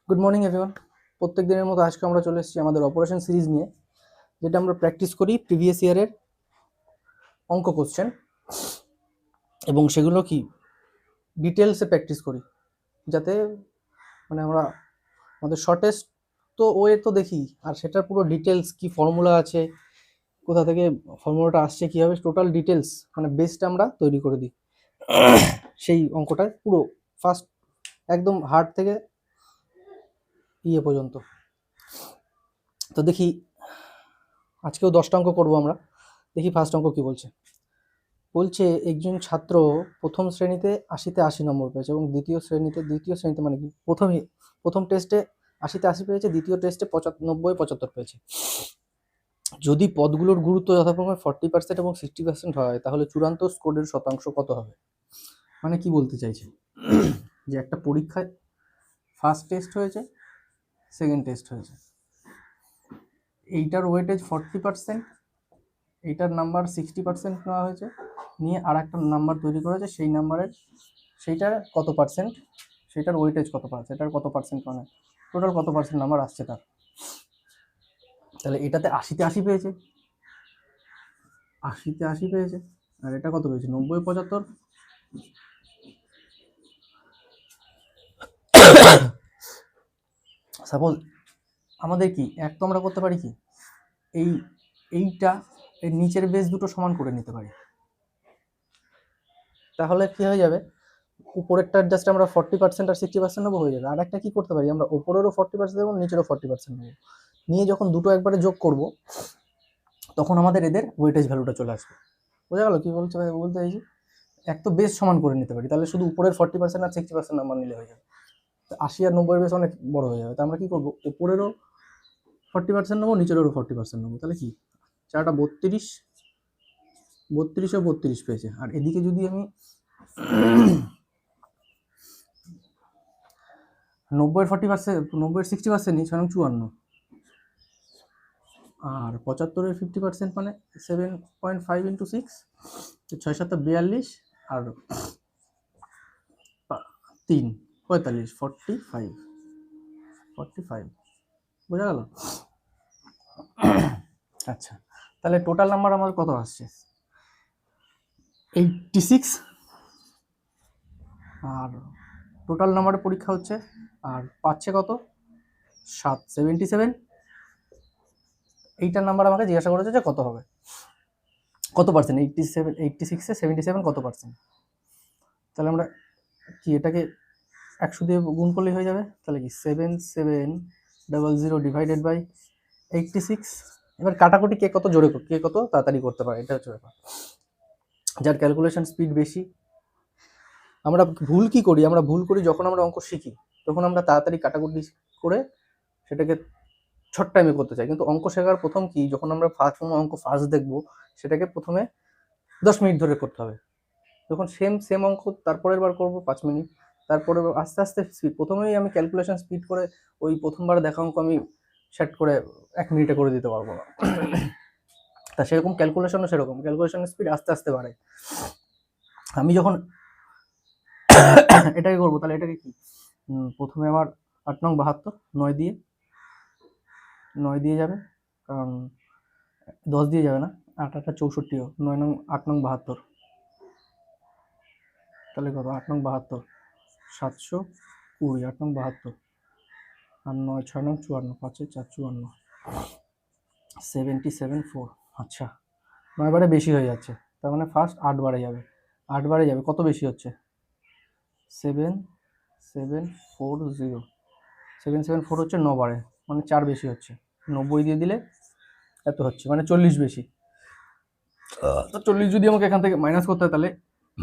Good morning everyone. প্রত্যেক দিনের মতো আজকে আমরা চলে এসেছি আমাদের অপারেশন সিরিজ নিয়ে, যেটা আমরা প্র্যাকটিস করি প্রিভিয়াস ইয়ারের অঙ্ক কোশ্চেন, এবং সেগুলো কি ডিটেলসে প্র্যাকটিস করি, যাতে মানে আমরা আমাদের শর্টেস্ট তো ওয়ে তো দেখি, আর সেটার পুরো ডিটেলস কি ফর্মুলা আছে, কোথা থেকে ফর্মুলাটা আসছে, কীভাবে টোটাল ডিটেলস মানে বেসটা আমরা তৈরি করে দিই সেই অঙ্কটা পুরো ফার্স্ট একদম হার্ড থেকে ইয়ে পর্যন্ত। তো দেখি আজকেও 10টা অঙ্ক করবো আমরা। দেখি ফার্স্ট অঙ্ক কি বলছে। বলছে একজন ছাত্র প্রথম শ্রেণীতে 80-তে 80 নম্বর পেয়েছে এবং দ্বিতীয় শ্রেণীতে মানে কি প্রথম টেস্টে 80-তে 80 পেয়েছে, দ্বিতীয় টেস্টে 90-75 পেয়েছে। যদি পদগুলোর গুরুত্ব যথাক্রমে 40% এবং 60% হয়, তাহলে চূড়ান্ত স্কোরের শতাংশ কত হবে? মানে কি বলতে চাইছে যে একটা পরীক্ষায় ফার্স্ট টেস্ট হয়েছে, সেকেন্ড টেস্ট হয়েছে, এইটার ওয়েটেজ 40%, এইটার নাম্বার 60% নেওয়া হয়েছে, নিয়ে আর একটা নাম্বার তৈরি করা হয়েছে, সেই নাম্বারের সেইটার কত পার্সেন্ট, সেইটার ওয়েটেজ কত পার্সেন্ট, এটার কত পার্সেন্ট, মানে টোটাল কত পার্সেন্ট নাম্বার আসছে তার। তাহলে এটাতে 80-তে 80 পেয়েছে, 80-তে 80 পেয়েছে, আর এটা কত পেয়েছে 90-75। সাপোজ আমাদের কি এক তো আমরা করতে পারি কি, এইটা এর নিচের বেস দুটো সমান করে নিতে পারি, তাহলে কি হয়ে যাবে, উপরেরটার জাস্ট আমরা 40% আর 60% নেবো, হয়ে যাবে। আর একটা কি করতে পারি, আমরা উপরেরও 40% দেবো, নিচেরও 40% নেবো, নিয়ে যখন দুটো একবারে যোগ করব, তখন আমাদের এদের ওয়েটেজ ভ্যালুটা চলে আসবে। বোঝা গেল কি বলতে চাইছি? এক তো বেস সমান করে নিতে পারি, তাহলে শুধু উপরের 40% আর 60% নাম্বার নিলে হয়ে যাবে। 80 আর 90 বেস অনেক বড় হয়ে যাবে, তো আমরা কি করবো, উপরেরও 40% নেবো, নিচেরও 40% নেবো, তাহলে কি চারটা 32 ও 32 পেয়েছে। আর এদিকে যদি আমি 90-এর 40%, 90-এর 60% নিই, 6 54, আর 75-এর 50% মানে 7.5 × 6, 6-7 42, আর 3 45, 45। বোঝা গেল? আচ্ছা, তাহলে টোটাল নাম্বার আমার কত আসছে, 86, আর টোটাল নাম্বারের পরীক্ষা হচ্ছে, আর পাচ্ছে কত 77। এইটার নাম্বার আমাকে জিজ্ঞাসা করেছে যে কত হবে, কত পার্সেন্ট, 86-এ 77 কত পার্সেন্ট। তাহলে আমরা কি এটাকে 100 দিয়ে গুণ করলেই হয়ে যাবে, তাহলে কি 7700 ডিভাইডেড বাই 86। এবার কাটাকুটি কে কত জোরে, কে কত তাড়াতাড়ি করতে পারে, এটা হচ্ছে ব্যাপার, যার ক্যালকুলেশন স্পিড বেশি। আমরা ভুল কি করি, আমরা ভুল করি যখন আমরা অঙ্ক শিখি, তখন আমরা তাড়াতাড়ি কাটাকুটি করে সেটাকে শর্ট টাইমে করতে চাই, কিন্তু অঙ্ক শেখার প্রথম কি, যখন আমরা কোনো অঙ্ক ফার্স্ট দেখবো, সেটাকে প্রথমে 10 মিনিট ধরে করতে হবে, যখন সেম অঙ্ক তারপরের বার করবো 5 মিনিট, তারপরে আস্তে আস্তে স্পিড, প্রথমেই আমি ক্যালকুলেশন স্পিড করে ওই প্রথমবার দেখা অঙ্ক আমি সেট করে 1 মিনিটে করে দিতে পারবো না। তা সেরকম ক্যালকুলেশন স্পিড আস্তে আস্তে বাড়ে। আমি যখন এটাকে করবো, তাহলে এটাকে কি প্রথমে আবার 8 নং 72, 9 দিয়ে যাবে, কারণ 10 দিয়ে যাবে না, 8 64, 9 নং 8 নং 72, তাহলে কত 8 নং 72 720, 8 নং 72, আর 9 6 নং 54, 5 4 54, 77 4। আচ্ছা, 9 বারে বেশি হয়ে যাচ্ছে, তার মানে ফার্স্ট 8 বারে যাবে, 8 বারে যাবে, কত বেশি হচ্ছে 7740, 774 হচ্ছে 9 বারে, মানে 4 বেশি হচ্ছে, 90 দিয়ে দিলে এত হচ্ছে, মানে 40 বেশি। তো 40 যদি আমাকে এখান থেকে মাইনাস করতে হয়, তাহলে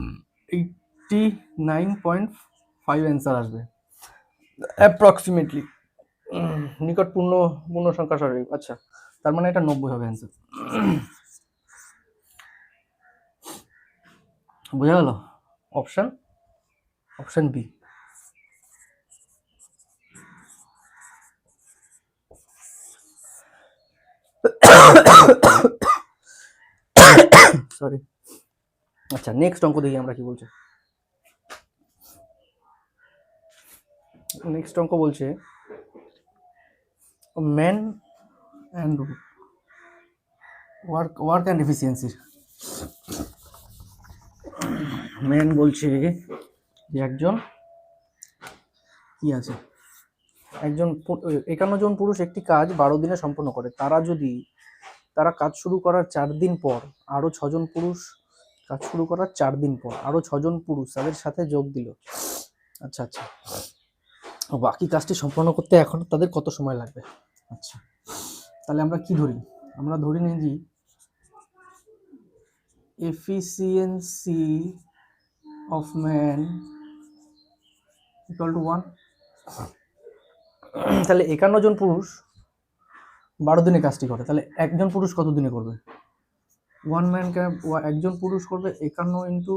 89.5 অ্যান্সার আসবে অ্যাপ্রক্সিমেটলি, নিকট পূর্ণ সংখ্যা স্বাভাবিক। আচ্ছা, তার মানে এটা 90 হবে অ্যান্সার। বোঝা গেল? Option B. সরি। আচ্ছা, নেক্সট অঙ্ক দেখি আমরা কি বলছে। নেক্সট অঙ্ক বলছে man and work and efficiency. Man বলছে যে একজন কি আছে, 51 জন পুরুষ একটি কাজ 12 দিনে সম্পন্ন করে। তারা কাজ শুরু করার 4 দিন পর আরো 6 জন পুরুষ কাজ শুরু করার 4 দিন পর আরো 6 জন পুরুষ তাদের সাথে যোগ দিল। আচ্ছা আচ্ছা, বাকি কাজটি সম্পন্ন করতে এখন তাদের কত সময় লাগবে? আচ্ছা, তাহলে আমরা কি ধরি? আমরা ধরে নিই যে efficiency of man equal to 1। তাহলে 51 জন পুরুষ 12 দিনে কাজটি করে, তাহলে একজন পুরুষ কত দিনে করবে? একজন পুরুষ করবে 51 ইন্টু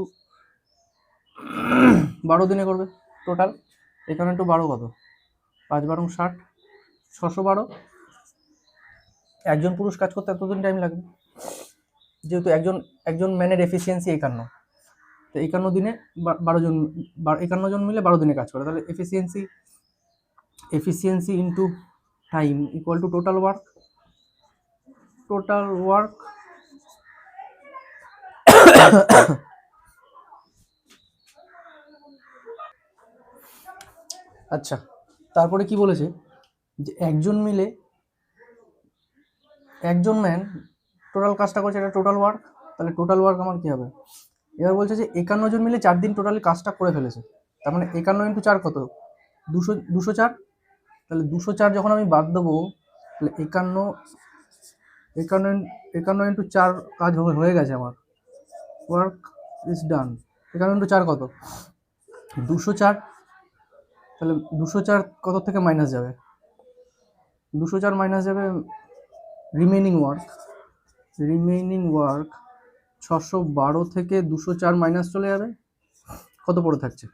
12 দিনে করবে টোটাল। 51 ইন্টু 12 কত? 5 12 60, 612। একজন পুরুষ কাজ করতে এতদিন টাইম লাগবে, যেহেতু একজন ম্যানের এফিসিয়েন্সি 51, তো 51 দিনে 12 জন 51 জন মিলে 12 দিনে কাজ করে, তাহলে efficiency into time equal to total work. আচ্ছা, তারপরে কি বলেছে যে একজন ম্যান টোটাল কাজটা করছে, এটা টোটাল ওয়ার্ক। তাহলে টোটাল ওয়ার্ক আমার কি হবে? এবার বলছে যে 51 জন মিলে 4 দিন টোটালি কাজটা করে ফেলেছে, তার মানে 51 ইন্টু 4 কত? 204। তাহলে 204 যখন আমি বাদ দেবো, তাহলে 51 ইন্টু 4 কাজ হয়ে গেছে আমার, ওয়ার্ক ইজ ডান। 51 ইন্টু 4 কত? 204। তাহলে 204 কত থেকে মাইনাস যাবে? 204 মাইনাস যাবে রিমেইনিং ওয়ার্ক 612 থেকে 204 মাইনাস চলে যাবে, কত পড়ে থাকছে?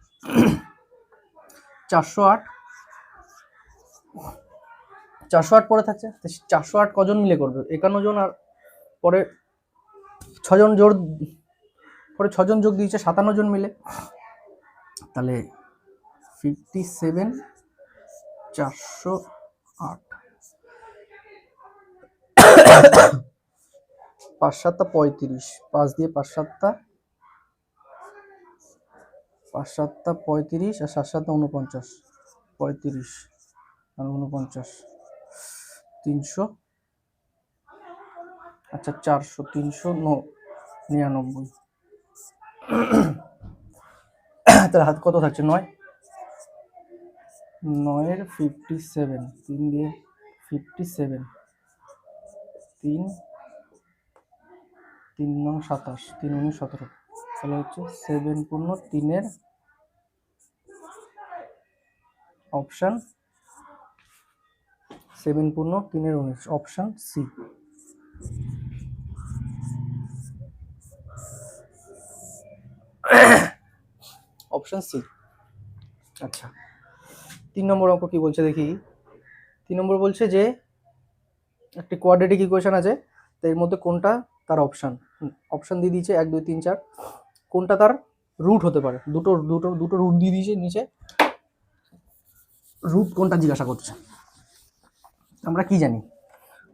408। 408 পড়ে থাকছে। 408 কজন মিলে করবে? 51 জন, আর পরে 6 জন যোগ দিয়েছে 57 জন মিলে, তাহলে 57 408 5 7 35, 5 দিয়ে 5 7 5 7 35 আর 7 7 49, 35 আর 49 300, আচ্ছা 400 399। তাহলে হাত কত থাকছে? 9 এর 57, 3 দিয়ে 57, 3 3 9 27, 3 19 17, তাহলে হচ্ছে 7 পূর্ণ 3 এর অপশান 7 পূর্ণ 3 এর 19, অপশান সি। Option C. আচ্ছা, 3 নম্বর অঙ্ক কি বলছে দেখি। 3 নম্বর বলছে যে একটি কোয়াড্রেটিক ইকুয়েশন আছে, তো এর মধ্যে কোনটা তার অপশান দিয়ে দিয়েছে 1 2 3 4, কোনটা তার রুট হতে পারে? দুটো রুট দিয়ে দিয়েছে নিচে, রুট কোনটা জিজ্ঞাসা করছে। আমরা কি জানি,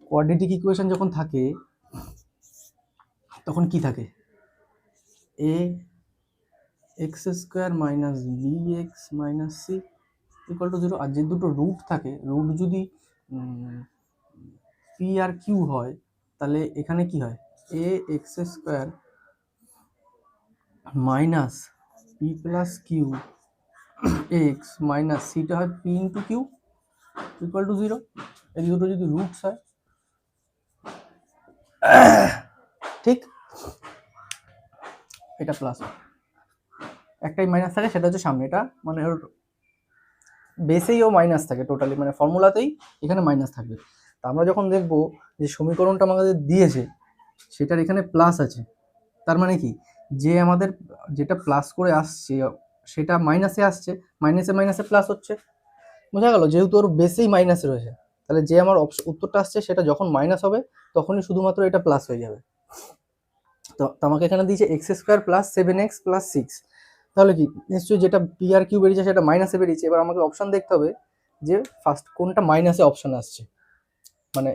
কোয়াড্রেটিক ইকুয়েশন যখন থাকে তখন কি থাকে? A x square minus b x minus c equal to 0। আর যে দুটো রুট থাকে, রুট যদি পি আর কিউ হয়, তাহলে এখানে কি হয়? A x square minus p plus q x minus সিটা হয় p into q equal to 0। এই দুটো যদি রুটস হয়, ঠিক, এটা প্লাস, একটাই মাইনাস থাকে, সেটা হচ্ছে সামনে, এটা মানে ওর বেসেই ও মাইনাস থাকে, টোটালি মানে ফর্মুলাতেই এখানে মাইনাস থাকবে। তা আমরা যখন দেখবো যে সমীকরণটা আমাদের দিয়েছে সেটার এখানে প্লাস আছে, তার মানে কি, যে আমাদের যেটা প্লাস করে আসছে সেটা মাইনাসে আসছে, মাইনাসে প্লাস হচ্ছে, বোঝা গেল? যেহেতু ওর বেসেই মাইনাসে রয়েছে, তাহলে যে আমার উত্তরটা আসছে সেটা যখন মাইনাস হবে তখনই শুধুমাত্র এটা প্লাস হয়ে যাবে। তো আমাকে এখানে দিয়েছে x square plus 7x plus 6, তাহলে কি নিশ্চয়ই যেটা পি আর কিউ বেরিয়েছে সেটা মাইনাসে বেরিয়েছে। এবার আমাকে অপশান দেখতে হবে যে ফার্স্ট কোনটা মাইনাসে অপশান আসছে। মানে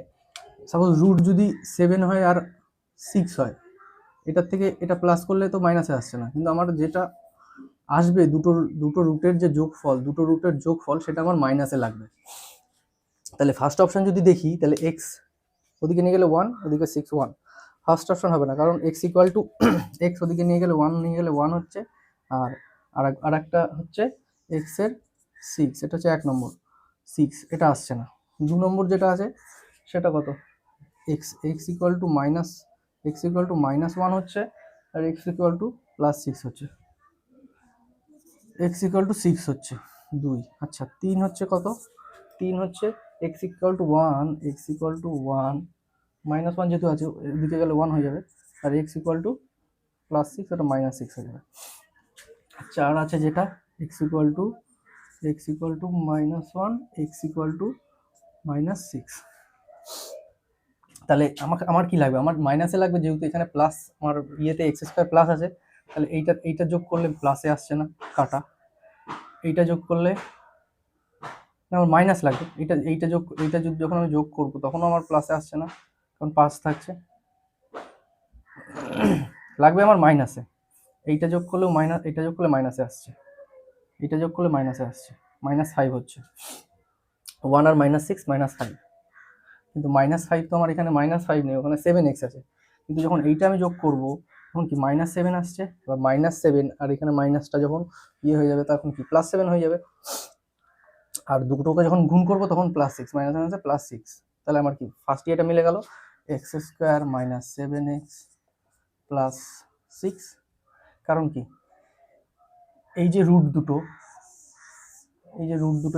সাপোজ রুট যদি 7 হয় আর 6 হয়, এটার থেকে এটা প্লাস করলে তো মাইনাসে আসছে না, কিন্তু আমার যেটা আসবে দুটো রুটের যে যোগফল, দুটো রুটের যোগফল সেটা আমার মাইনাসে লাগবে। তাহলে ফার্স্ট অপশন যদি দেখি, তাহলে এক্স ওদিকে নিয়ে গেলে 1, ওদিকে 6 1, ফার্স্ট অপশন হবে না, কারণ এক্স ইকুয়াল টু এক্স ওদিকে নিয়ে গেলে 1 হচ্ছে, আর আর একটা হচ্ছে এক্স এর 6, এটা হচ্ছে 1 নম্বর 6, এটা আসছে না। 2 নম্বর যেটা আছে সেটা কত, এক্স ইকুয়াল টু -1 হচ্ছে, আর এক্স ইকুয়াল টু +6 হচ্ছে, এক্স ইকুয়াল টু 6 হচ্ছে 2। আচ্ছা 3 হচ্ছে কত, 3 হচ্ছে x equal to 1, x equal to 1 -1 যেহেতু আছে এদিকে গেলে 1 হয়ে যাবে, আর এক্স ইকুয়াল টু +6, ওটা -6 হয়ে যাবে। 4 আছে যেটা x equal to -1, x equal to -6। তাহলে আমার কি লাগবে, আমার মাইনাসে লাগবে, যেহেতু এখানে প্লাস আমার ইয়েতে এক্স স্কোয়ার প্লাস আছে, তাহলে এইটা যোগ করলে প্লাসে আসছে না, কাটা। এইটা যোগ করলে আমার মাইনাস লাগবে, এইটা যখন আমি যোগ করব তখন আমার প্লাসে আসছে না, কারণ পাস থাকছে, লাগবে আমার মাইনাসে। এইটা যোগ করলেও এটা যোগ করলে মাইনাসে আসছে, এটা যোগ করলে মাইনাসে আসছে, -5 হচ্ছে, 1 আর -6 -5, কিন্তু -5 তো আমার এখানে -5 নেই, ওখানে 7x আছে, কিন্তু যখন এইটা আমি যোগ করব তখন কি -7 আসছে, এবার -7 আর এখানে মাইনাসটা যখন ইয়ে হয়ে যাবে তখন কি +7 হয়ে যাবে, আর দুটোকে যখন গুণ করব তখন +6, -7 আছে +6, তাহলে আমার কি ফার্স্ট ইয়েটা মিলে গেল, x² - 7x +6, কারণ কি এই যে রুট দুটো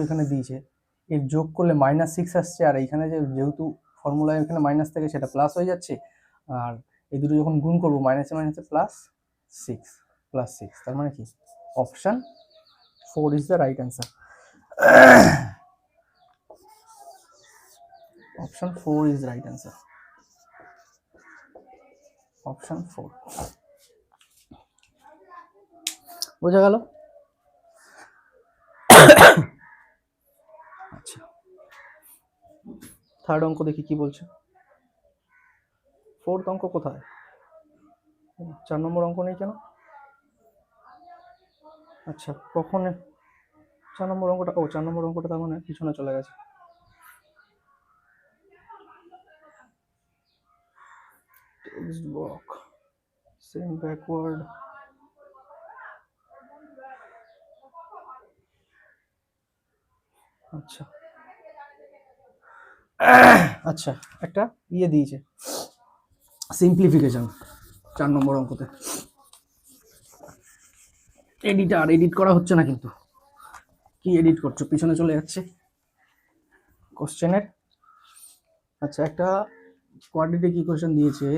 এখানে দিয়েছে, এর যোগ করলে -6 আসছে, আর এইখানে যেহেতু ফর্মুলায় এখানে মাইনাস থেকে সেটা প্লাস হয়ে যাচ্ছে, আর এই দুটো যখন গুণ করবো মাইনাসে +6, তার মানে কি option 4 is the right answer. Option 4 is right answer, option 4। বোঝা গেল? আচ্ছা, থার্ড অঙ্ক দেখি কি বলছে। ফোর্থ অঙ্ক কোথায়, 4 নম্বর অঙ্ক নেই কেন? আচ্ছা কখন 4 নম্বর অঙ্কটা, 4 নম্বর অঙ্কটা তার মানে পিছনে চলে গেছে। টেক্সট বুক সেম ব্যাকওয়ার্ড, আচ্ছা আচ্ছা একটা ইয়ে দিয়েছে সিম্পলিফিকেশন 4 নম্বর অঙ্কতে, এডিট করা হচ্ছে না, কিন্তু কি এডিট করছো, পিছনে চলে যাচ্ছে কোশ্চেনের। আচ্ছা একটা কোয়াড্রেটিক ইকুয়েশন দিয়েছে,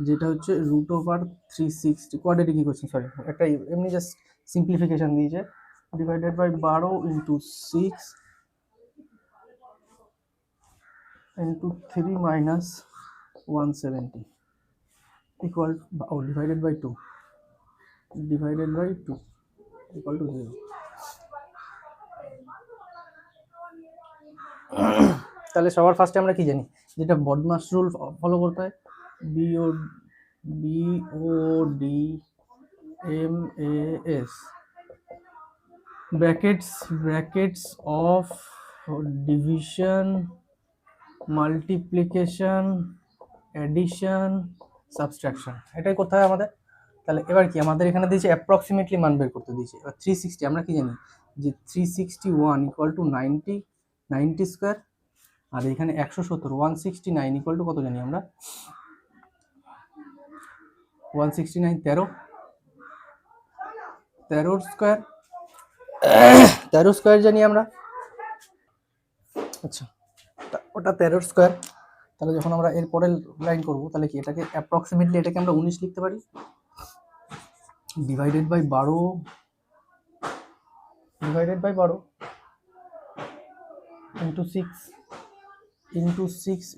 যেটা হচ্ছে √360, কোয়াড্রেটিক ইকুয়েশন সরি, একটা এমনি জাস্ট সিম্পলিফিকেশন দিয়েছে, divided by 12 × 6 × 3 - 170 equal, divided by 2 equal to 0। তাহলে সবার ফার্স্টে আমরা কি জানি, যেটা বডমাস রুল ফলো করতে হয়, BODMAS brackets of division, multiplication, addition, subtraction, এটাই করতে হয় আমাদের। তাহলে এবার কি আমাদের এখানে দিয়েছে অ্যাপ্রক্সিমেটলি মান বের করতে দিয়েছে। এবার 360 আমরা কি জানি যে 361 = 90 স্কোয়ার, আর এখানে 170 169 = কত জানি আমরা, 169 13 স্কোয়ার, 13 স্কোয়ার জানি আমরা। আচ্ছা ওটা 13 স্কোয়ার, তাহলে যখন আমরা এর পরের লাইন করব তাহলে কি এটাকে অ্যাপ্রক্সিমেটলি এটাকে আমরা 19 লিখতে পারি, ডিভাইডেড বাই 12 × 6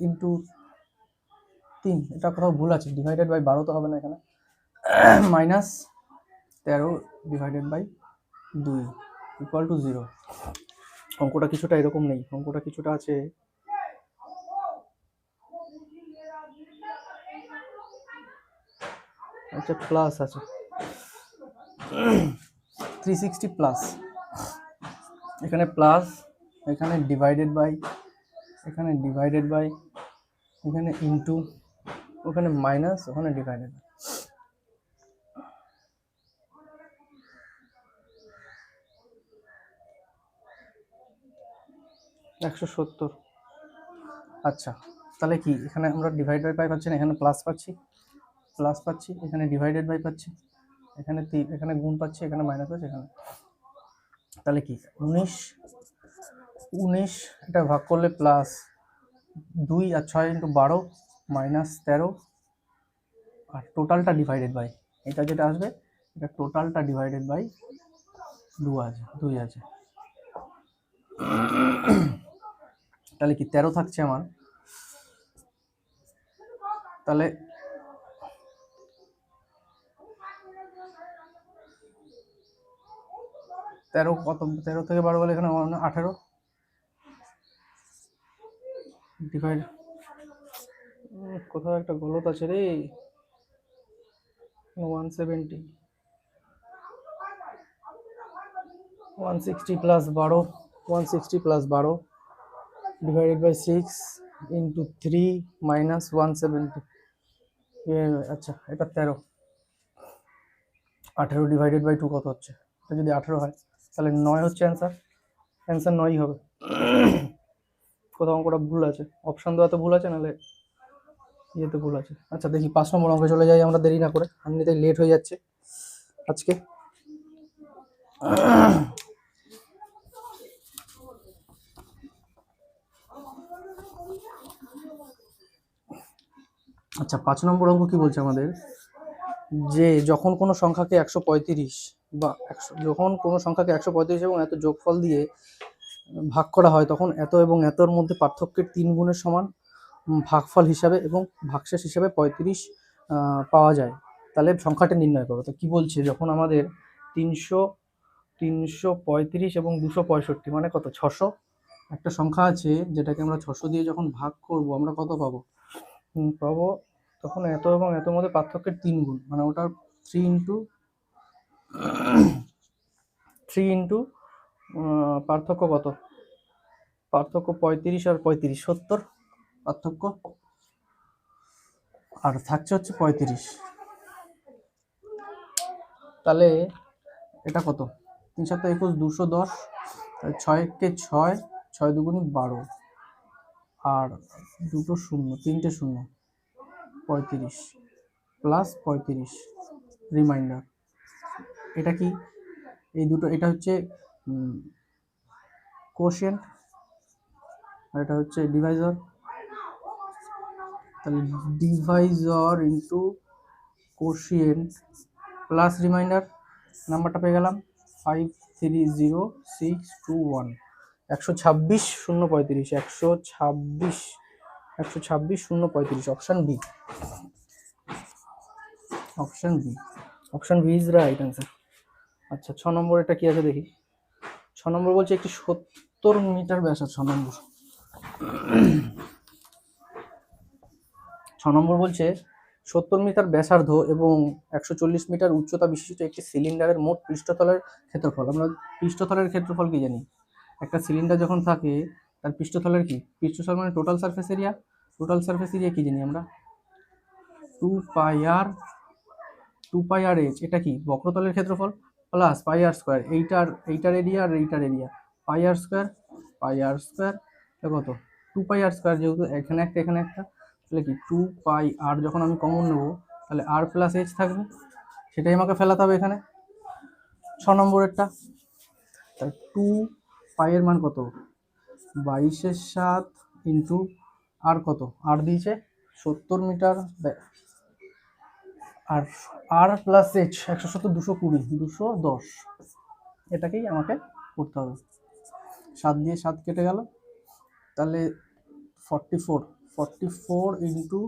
× 3, এটা কোথাও ভুল আছে, ডিভাইডেড বাই 12 তো হবে না এখানে, -13 ডিভাইডেড বাই 2 = 0। অঙ্কটা কিছুটা এরকম নেই, অঙ্কটা কিছুটা আছে আচ্ছা প্লাস আছে 360 প্লাস, এখানে প্লাস, এখানে ডিভাইডেড বাই, এখানে ডিভাইডেড বাই, এখানে ইনটু, ওখানে মাইনাস, ওখানে ডিভাইডেড। একশো 70। আচ্ছা তাহলে কি এখানে আমরা ডিভাইড বাই পাই পাচ্ছি না, এখানে প্লাস পাচ্ছি, প্লাস পাচ্ছি, এখানে ডিভাইডেড বাই পাচ্ছি, এখানে 3, এখানে গুণ পাচ্ছি, এখানে মাইনাস পাচ্ছি, এখানে। তাহলে কি 19, 19 এটা ভাগ করলে প্লাস 2 আর 6 ইন্টু 12 মাইনাস 13, আর টোটালটা ডিভাইডেড বাই, এটা যেটা আসবে এটা টোটালটা ডিভাইডেড বাই 2 আছে, 2 আছে। তাহলে কি 13 থাকছে আমার, তাহলে তেরো কত, 13 থেকে 12 গেলে এখানে 18 ডিভাইড, কোথাও একটা গলত আছে রে, 170, 160 plus 12, 160 plus 12 divided by 6 into 3 minus 170। আচ্ছা এটা 13, 18 ডিভাইডেড বাই 2 কত হচ্ছে, এটা যদি 18 হয় তাহলে 9 হচ্ছে অ্যান্সার, অ্যান্সার 9 হবে। কোথাও অঙ্কটা ভুল আছে, অপশান দেওয়াতে ভুল আছে, নাহলে ইয়েতে ভুল আছে। আচ্ছা দেখি 5 নম্বর অঙ্কে চলে যাই আমরা দেরি না করে, এমনিতেই লেট হয়ে যাচ্ছে আজকে। আচ্ছা 5 নম্বর অঙ্ক কি বলছে আমাদের, যে যখন কোনো সংখ্যাকে 135 বা 100, যখন কোনো সংখ্যাকে 135 এবং এত যোগফল দিয়ে ভাগ করা হয় তখন এত এবং এতর মধ্যে পার্থক্যের 3 গুণের সমান ভাগফল হিসাবে এবং ভাগশেষ হিসাবে 35 পাওয়া যায়, তাহলে সংখ্যাটা নির্ণয় করো। তো কি বলছে, যখন আমাদের 300, 335 এবং 265 মানে কত 600 একটা সংখ্যা আছে, যেটাকে আমরা 600 দিয়ে যখন ভাগ করব আমরা কত পাবো, পাবো তখন এত এবং এতর মধ্যে পার্থক্যের 3 গুণ, মানে ওটা 3 ইন্টু পার্থক্য কত, পার্থক্য 35 আর 35 70 পার্থক্য, আর থাকছে হচ্ছে 35। তাহলে এটা কত, 3 7 21 210, 6 কে 6, 6 দুগুণি 12, আর দুটো শূন্য, 3টে শূন্য, 35 প্লাস 35 রিমাইন্ডার। এটা কি, এই দুটো, এটা হচ্ছে কোশিয়েন্ট আর এটা হচ্ছে ডিভাইজর, তাহলে divisor into quotient plus remainder, নাম্বারটা পেয়ে গেলাম 530621, 126 035, 126 035, option B, option B, option B is right answer. আচ্ছা 6 নম্বর এটা কি আছে দেখি, 6 নম্বর বলছে একটি 70 মিটার ব্যাসার্ধ, 6 নম্বর, 6 নম্বর বলছে 70 মিটার ব্যাসার্ধ এবং 140 মিটার উচ্চতা বিশিষ্ট একটি সিলিন্ডারের মোট পৃষ্ঠতলের ক্ষেত্রফল। আমরা পৃষ্ঠতলের ক্ষেত্রফল কি জানি, একটা সিলিন্ডার যখন থাকে তার পৃষ্ঠতলের কি, পৃষ্ঠতল মানে total surface area, total surface area কি জানি আমরা 2πr/h, এটা কি বক্রতলের ক্ষেত্রফল প্লাস πr স্কয়ার, এইটার এরিয়া আর এইটার area, πr square, πr square কত 2πr স্কয়ার, যেহেতু এখানে একটা এখানে একটা, তাহলে কি 2πr যখন আমি কমন নেব তাহলে r প্লাস h থাকবে, সেটাই আমাকে ফেলাতে হবে এখানে 6 নম্বরেরটা। তাহলে 2π এর মান কত 22/7 ইন্টু আর কত, আর দিয়েছে 70 মিটার, আর আর প্লাস এইচ 170 220 210, এটাকেই আমাকে করতে হবে। 7 দিয়ে 7 কেটে গেল, তাহলে 44 ইন্টু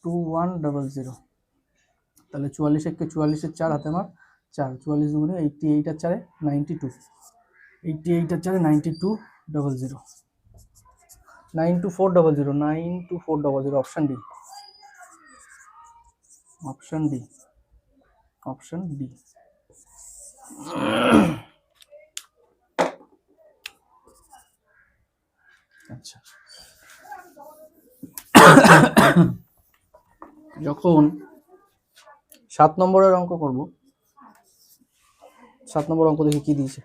2100, তাহলে 44 একে 44 এর 4 হাতে আমার 4, 44 দুগুণে 88 আর 4 92, 88 আর 4 9200, 92400, 92400, option D, option D. Option D. আচ্ছা, যখন 7 নম্বরের অঙ্ক করব, 7 নম্বর অঙ্ক দেখি কি দিয়েছে।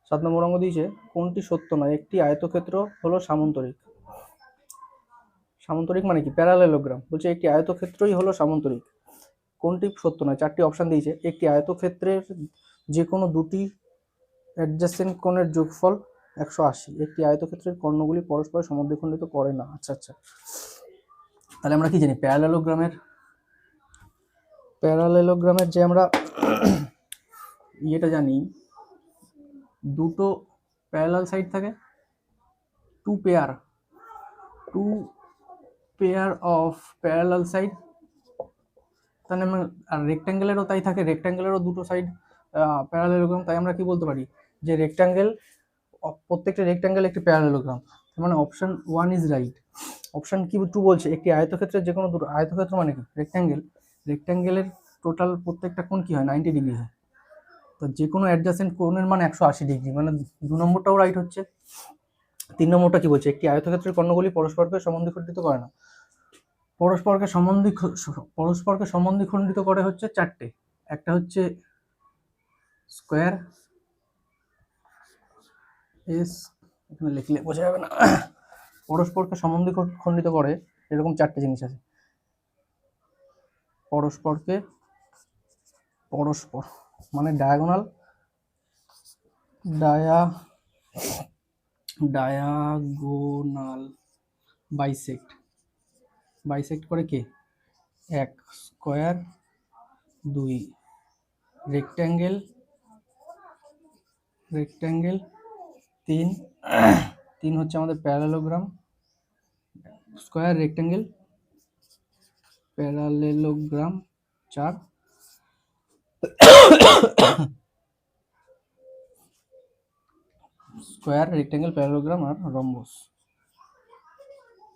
7 নম্বর অঙ্ক দিয়েছে কোনটি সত্য নয়, একটি আয়তক্ষেত্র হলো সামান্তরিক। সামান্তরিক মানে কি? প্যারালেলোগ্রাম। বলছে একটি আয়তক্ষেত্রই হলো সামান্তরিক, কোনটি সত্য নয়? 4টি অপশন দিয়েছে। একটি আয়তক্ষেত্রের যে কোনো দুটি অ্যাডজাসেন্ট কোণের যোগফল 180। একটি আয়তক্ষেত্রের কর্ণগুলি পরস্পর সমদ্বিখণ্ডিত করে না। আচ্ছা আচ্ছা, তাহলে আমরা কি জানি? প্যারালেলোগ্রামের যে আমরা ইয়েটা জানি, দুটো প্যারালাল সাইড থাকে, two pair of parallel side. তাহলে আর রেক্ট্যাঙ্গেলেরও তাই থাকে, রেক্ট্যাঙ্গেলেরও দুটো সাইড প্যারালেলোগ্রাম। তাই আমরা কি বলতে পারি যে রেক্ট্যাঙ্গেল, প্রত্যেকটা রেক্ট্যাঙ্গেল একটি প্যারালেলোগ্রাম। মানে অপশন 1 ইজ রাইট। অপশন কি 2 বলছে একটি আয়তক্ষেত্রের যে কোনো দুটো, আয়তক্ষেত্র মানে কি? রেক্ট্যাঙ্গেলের টোটাল প্রত্যেকটা কোণ কি হয়? 90 ডিগ্রি হয়। তো যে কোনো অ্যাডজাসেন্ট কোণের মান 180 ডিগ্রি, মানে 2 নম্বরটাও রাইট হচ্ছে। 3 নম্বরটা কি বলছে? একটি আয়তক্ষেত্রের কর্ণগুলি পরস্পরকে সমদ্বিখণ্ডিত করে না। পরস্পরকে সমদ্বিখণ্ডিত করে হচ্ছে 4টে। একটা হচ্ছে স্কোয়ার, এস এখানে লিখলে বোঝা যাবে না। পরস্পরকে সমদ্বিখণ্ডিত করে এরকম 4টে জিনিস আছে। পরস্পর মানে ডায়াগোনাল, বাইসেক্ট করে কে? 1 স্কোয়ার, 2 রেক্ট্যাঙ্গেল, 3 হচ্ছে আমাদের parallelogram. Square, rectangle, parallelogram 4, square, rectangle, parallelogram আর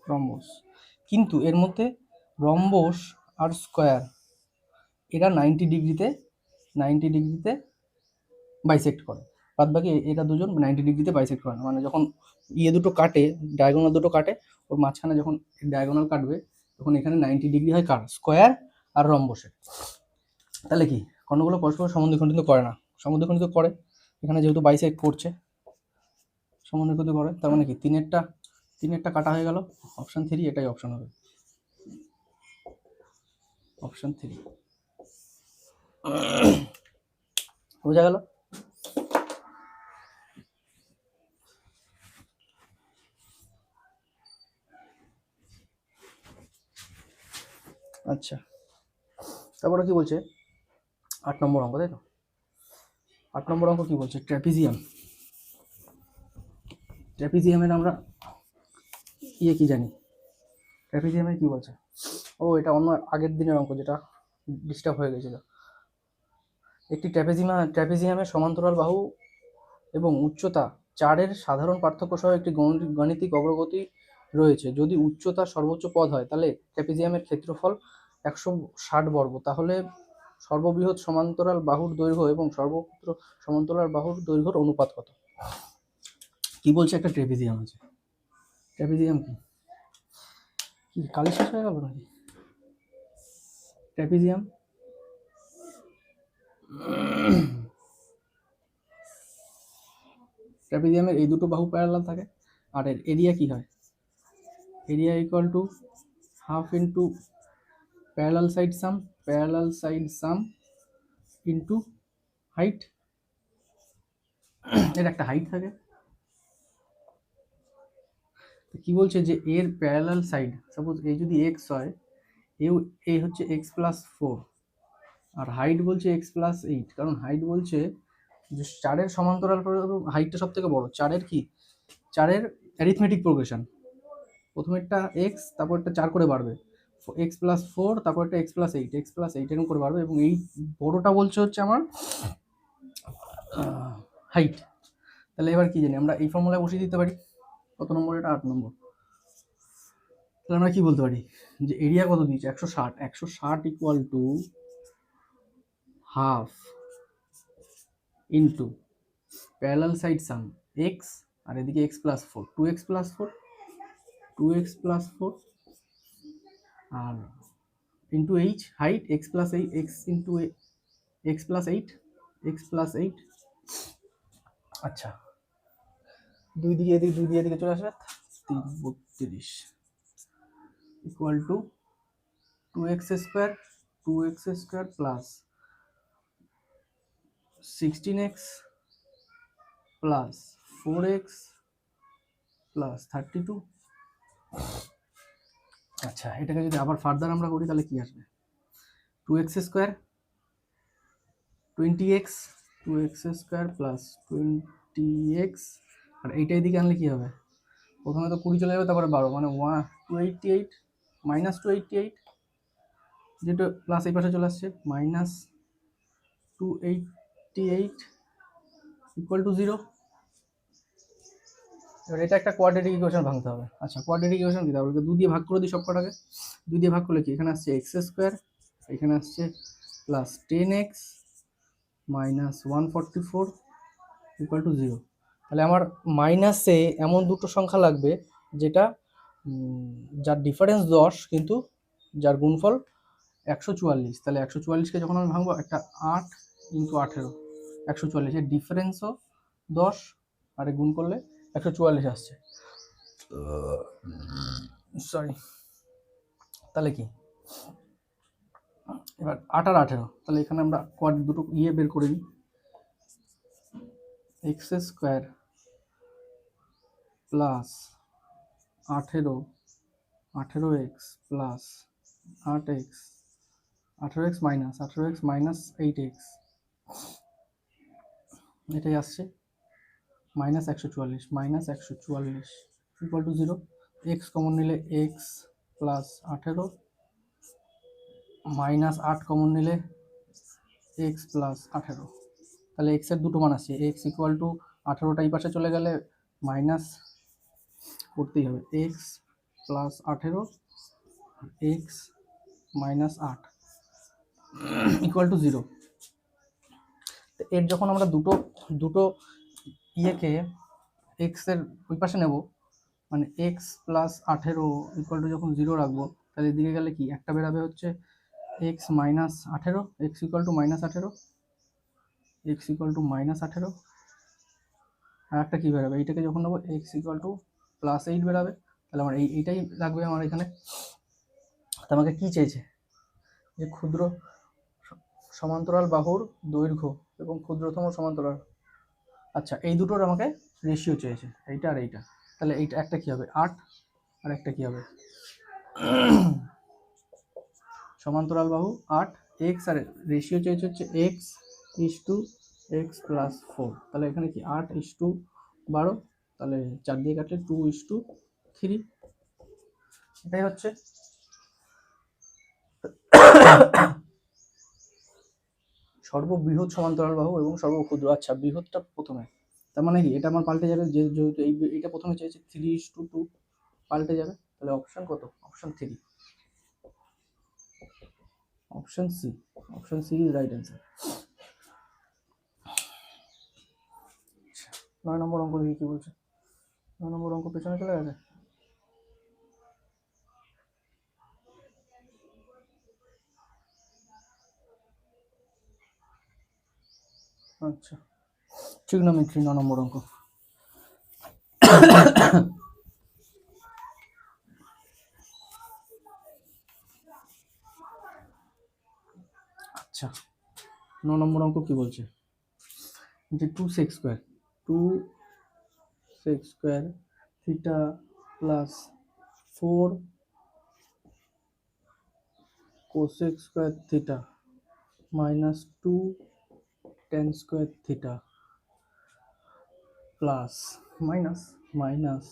রম্বস। কিন্তু এর মধ্যে রম্বস আর স্কোয়ার এরা 90 ডিগ্রিতে বাইসেক্ট করে। বাদ বাকি এটা দুজন 90 ডিগ্রিতে বাইসেক্ট করে না। মানে যখন দুটো কাটে, ডায়াগোনাল দুটো কাটে, ওর মাঝখানে যখন ডায়াগোনাল কাটবে তখন এখানে 90 ডিগ্রি হয় কার? স্কোয়ার আর রম্বসের। তাহলে কি কর্ণগুলো পরস্পর সমদ্বিখণ্ডিত করে না? সমদ্বিখণ্ডিত করে, এখানে যেহেতু বাইসেক্ট করছে সমদ্বিখণ্ডিত করে, তার মানে কি 3এরটা কাটা হয়ে গেল। অপশন 3 এটাই অপশন হবে, অপশন 3। বোঝা গেল? আচ্ছা, তারপরে কি বলছে? 8 নম্বর অঙ্ক, তাই তো? 8 নম্বর অঙ্ক কি বলছে? ট্র্যাপিজিয়ামের আমরা কি জানি? ট্র্যাপিজিয়ামের কি বলছে? ও, এটা অন্য আগের দিনের অঙ্ক, যেটা ডিস্টার্ব হয়ে গেছিল। একটি ট্র্যাপিজিয়ামের সমান্তরাল বাহু এবং উচ্চতা 4-এর সাধারণ পার্থক্য সহ একটি গাণিতিক অগ্রগতি রয়েছে। যদি উচ্চতা সর্বোচ্চ পদ হয় তাহলে ট্র্যাপিজিয়ামের ক্ষেত্রফল 160 বর্গ। তাহলে সর্ববৃহৎ সমান্তরাল বাহুর দৈর্ঘ্য এবং সর্বক্ষেত্র সমান্তরাল বাহুর দৈর্ঘ্যের অনুপাত কত? কি বলছে? একটা ট্র্যাপিজিয়াম আছে। ট্র্যাপিজিয়াম কি কালি শেষ হয়ে গেল নাকি? ট্র্যাপিজিয়ামের এই দুটো বাহু প্যারালাল থাকে, আর এর এরিয়া কি হয়? Area equal to half into parallel side some into height. এর একটা হাইট থাকে। কি বলছে? যে এর প্যারালাল সাইড, সাপোজ এই যদি এক্স হয়, এই হচ্ছে x+4, আর হাইট বলছে x+8। কারণ হাইট বলছে যে 4-এর সমান্তরাল হাইটটা সব থেকে বড়। 4-এর অ্যারিথমেটিক প্রোগ্রেশন, প্রথমেরটা এক্স, তারপরটা 4 করে বাড়বে, x+4, তারপরটা x+8 এরকম করে বাড়বে, এবং এই বড়টা বলছে হচ্ছে আমার হাইট। তাহলে এবার কি জানি? আমরা এই ফর্মুলায় বসিয়ে দিতে পারি। কত নম্বর এটা? 8 নম্বর। তাহলে আমরা কি বলতে পারি? যে এরিয়া কত দিয়েছে? 160 equal to half into parallel side sum x, আর এদিকে x plus four, two x plus four, two x plus four, আর into h height x plus eight, x into x plus eight, x plus eight. আচ্ছা, দুই দিকে এদিকে, দুই দিকে এদিকে চলে আসবে, 332 equal to two X square plus 16x plus 4x plus 32। আচ্ছা, এটাকে যদি আবার ফার্দার আমরা করি তাহলে কি আসবে, 2x square 20x, 2x square plus 20x, আর এইটা এদিকে আনলে কি হবে, প্রথমে তো 20 চলে যাবে, তারপরে 12, মানে 288 মাইনাস 288, যেটা প্লাস এই পাশে চলে আসছে, মাইনাস 288 ইকুয়াল টু 0। এবার এটা একটা কোয়াড্রেটিক ইকুয়েশন ভাঙতে হবে। আচ্ছা, কোয়াড্রেটিক ইকুয়েশন কি, তাহলে 2 দিয়ে ভাগ করে দিই সব কটাকে, 2 দিয়ে ভাগ করলে কি, এখানে আসছে এক্স স্কোয়ার, এখানে আসছে plus 10x minus 144 equal to 0। তাহলে আমার মাইনাসে এমন দুটো সংখ্যা লাগবে যেটা যার ডিফারেন্স 10 কিন্তু যার গুণফল 144। তাহলে 144কে যখন আমি ভাঙবো, একটা 8 ইন্টু 18, 144, এর ডিফারেন্সও 10, আর গুণ করলে 144 আসছে, সরি। তাহলে কি, এবার 8 আর 18, তাহলে এখানে আমরা কোয়াড দুটো বের করে নিই, x square plus 18x plus 8x, 18x minus 8x, এটাই আসছে minus 144 equal to 0। X common নিলে এক্স প্লাস 18 মাইনাস 8 কমন নিলে এক্স প্লাস 18, তাহলে এক্স এর দুটো মান আসছে, এক্স ইকুয়াল টু 18টা এই পাশে চলে গেলে মাইনাস করতেই হবে, x plus 18 x minus 8 equal to 0। এর যখন আমরা দুটো দুটো ইয়েকে এক্স এর ওই পাশে নেব, মানে এক্স প্লাস 18 ইকুয়াল টু যখন 0 রাখবো, তাহলে এদিকে গেলে কি একটা বেরাবে হচ্ছে x minus 18, x equal to minus 18, x equal to minus 18, আর একটা কী বেরাবে, এইটাকে যখন নেবো এক্স ইকুয়াল টু প্লাস 8 বেরাবে। তাহলে আমার এইটাই লাগবে আমার এখানে। তো আমাকে কী চেয়েছে, যে ক্ষুদ্র সমান্তরাল বাহুর দৈর্ঘ্য এবং ক্ষুদ্রতম সমান্তরাল, আচ্ছা এই দুটোর আমাকে রেশিও চেয়েছে, এইটা আর এইটা। তাহলে এইটা একটা কী হবে 8, আর একটা কী হবে সমান্তরাল বাহু 8, এক্স, আর রেশিও চেয়েছে হচ্ছে x is to x plus 4। তাহলে এখানে কি 8:12, তাহলে 4 দিয়ে কাটলে 2:3, এটাই হচ্ছে সর্ববৃহৎ সমান্তরাল বাহু এবং সর্বক্ষুদ্র। আচ্ছা, বৃহৎটা প্রথমে, তার মানে কি এটা আমার পাল্টে যাবে, যেহেতু এইটা প্রথমে চেয়েছে 3:2, পাল্টে যাবে, তাহলে অপশন কত, option 3, option C, option C is right answer. 9 নম্বর অঙ্ক দেখি কি বলছে, 9 নম্বর অঙ্ক পেছনে চলে গেছে। আচ্ছা, ট্রিগনোমেট্রি 9 নম্বর অঙ্ক। আচ্ছা, 9 নম্বর অঙ্ক কি বলছে, যে 2sec square theta plus 4 cosec square theta minus 2 tan square theta plus minus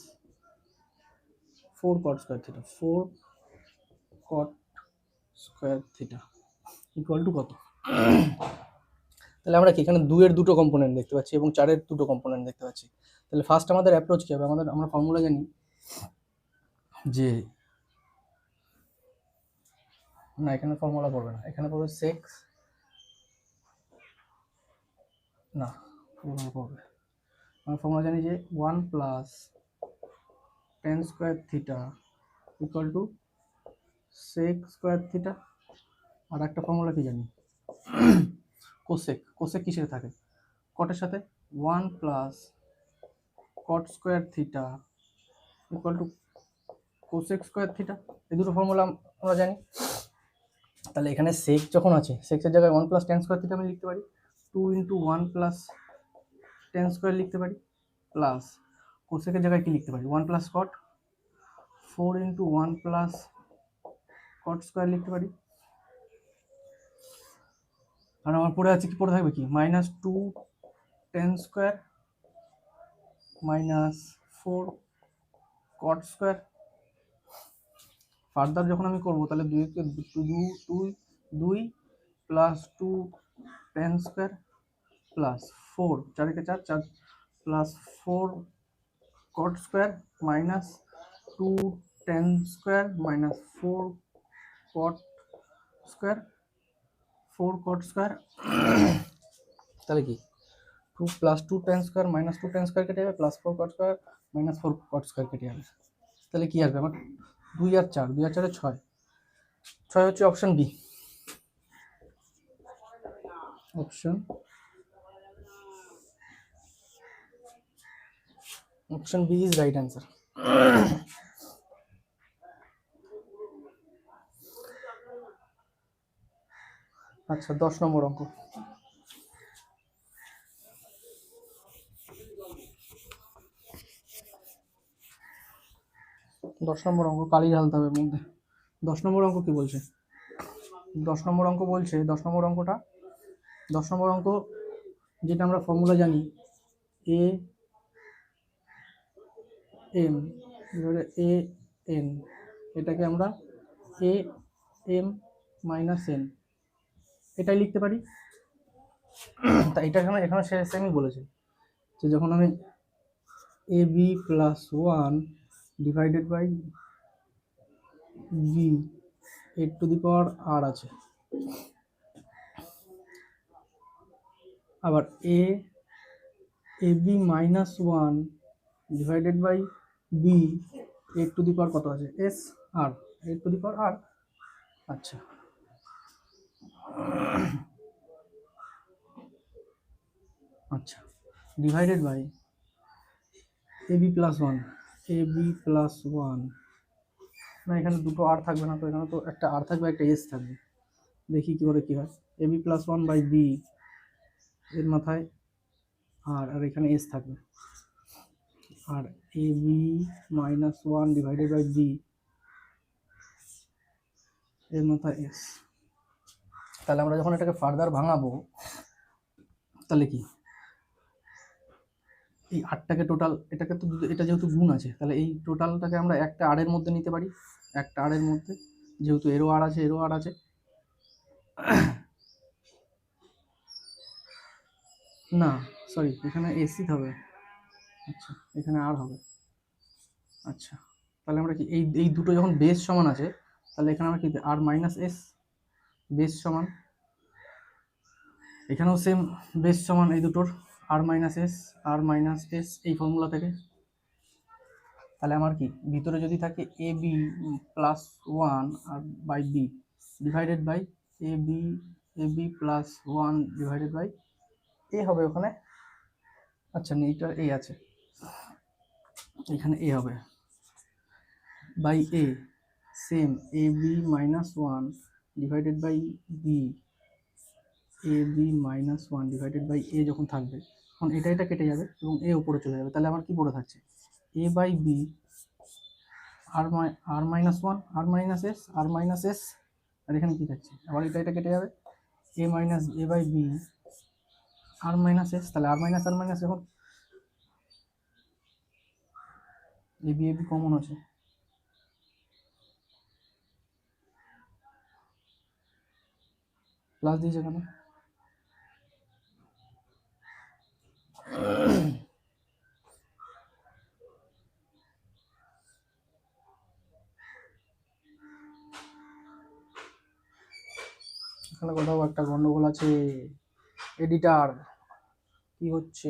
4 cot square theta, 4 cot square theta equal two কত। তাহলে আমরা কি এখানে 2 এর দুটো কম্পোনেন্ট দেখতে পাচ্ছি এবং 4 এর দুটো কম্পোনেন্ট দেখতে পাচ্ছি। তাহলে ফার্স্ট আমাদের অ্যাপ্রোচ কি হবে, আমরা ফর্মুলা জানি যে, না এখানে ফর্মুলা পড়বে না, এখানে পড়বে সেক্স না, ফর্মুলা করবে, আমরা ফর্মুলা জানি যে 1 plus tan square theta equal to sec square theta. আর একটা ফর্মুলা কি জানি, কোসেক। কোসেক কিসের থাকে, কটের সাথে। 1 plus cot square theta equal two cosec square theta. এই দুটো ফর্মুলা আমরা জানি। তাহলে এখানে সেক যখন আছে, সেক্সের জায়গায় 1 প্লাস tan স্কোয়ার থিটা আমি লিখতে পারি, 2 ইন্টু 1 প্লাস tan স্কোয়ার লিখতে পারি, প্লাস কোসেকের জায়গায় কি লিখতে পারি, 1 plus cot, 4 into 1 plus cot square লিখতে পারি। আর আমার পড়ে আছে কি, পড়ে থাকবে কি, -2 tan square -4 cot square. Further যখন আমি করবো তাহলে 2 plus 2 tan square plus 4, 4 × 4 4 plus 4 cot square -2 tan square -4 cot square, 4 cot square. তাহলে কি 2 plus 2 tan square -2 tan square কেটে যাবে, plus 4 cot square -4 cot square কেটে যাবে। তাহলে কি আসবে আমার, 2 আর 4, 2 আর 4 6, 6 হচ্ছে option B. Option B is right answer. আচ্ছা, 10 নম্বর অঙ্ক। 10 নম্বর অঙ্ক কালি ঢালতে হবে মধ্যে। 10 নম্বর অঙ্ক কি বলছে, 10 নম্বর অঙ্ক বলছে, 10 নম্বর অঙ্কটা, 10 নম্বর অঙ্ক যেটা আমরা ফর্মুলা জানি, এ এম এ এন, এটাকে আমরা এ এম মাইনাস এন এটাই লিখতে পারি। তা এটা এখানে সেমই বলেছে যে যখন আমি a B plus 1 divided by b এর টু দি পাওয়ার আর আছে, আবার a b minus 1 divided by b এর টু দি পাওয়ার কত আছে, এস আর, এর টু দি পাওয়ার আর। আচ্ছা, আচ্ছা, divided by A B plus 1, A B plus 1, না এখানে দুটো আর থাকবে না তো, এখানে তো একটা আর থাকবে, একটা এস থাকবে। দেখি কি করে কি হয়, a B plus 1 by b এর মাথায় আর এখানে এস থাকবে, আর a b minus 1 divided by b এর মাথায় এস। তাহলে আমরা যখন এটাকে ফার্দার ভাঙাবো, তাহলে কি এই আটটাকে টোটাল, এটাকে তো এটা যেহেতু গুণ আছে, তাহলে এই টোটালটাকে আমরা একটা আর এর মধ্যে নিতে পারি, একটা আর এর মধ্যে, যেহেতু এরও আর আছে, এরও আর আছে। না সরি, এখানে এসি হবে, আচ্ছা এখানে আর হবে। আচ্ছা, তাহলে আমরা কি এই দুটো যখন বেস সমান আছে, তাহলে এখানে আমরা কি আর মাইনাস এস বেস সমান, এখানেও সেম বেস সমান এই দুটোর, আর মাইনাস এস এই ফর্মুলা থেকে। তাহলে আমার কি ভিতরে যদি থাকে a B plus 1 r by b divided by A B plus 1 divided by a হবে ওখানে। আচ্ছা এইটা এ আছে, এখানে এ হবে by a, same a b minus 1 divided by b, a b minus 1 divided by a যখন থাকবে, তখন এটা কেটে যাবে এবং এ উপরে চলে যাবে। তাহলে আমার কি পড়ে থাকছে, a by b r minus 1 r minus s, আর এখানে কি থাকছে, আবার এটা কেটে যাবে, a by b r minus s. তাহলে আর মাইনাস যখন এ বি কমন আছে, প্লাস দিয়েছে এখানে, এখানে কোথাও একটা গন্ডগোল আছে এডিটার। কি হচ্ছে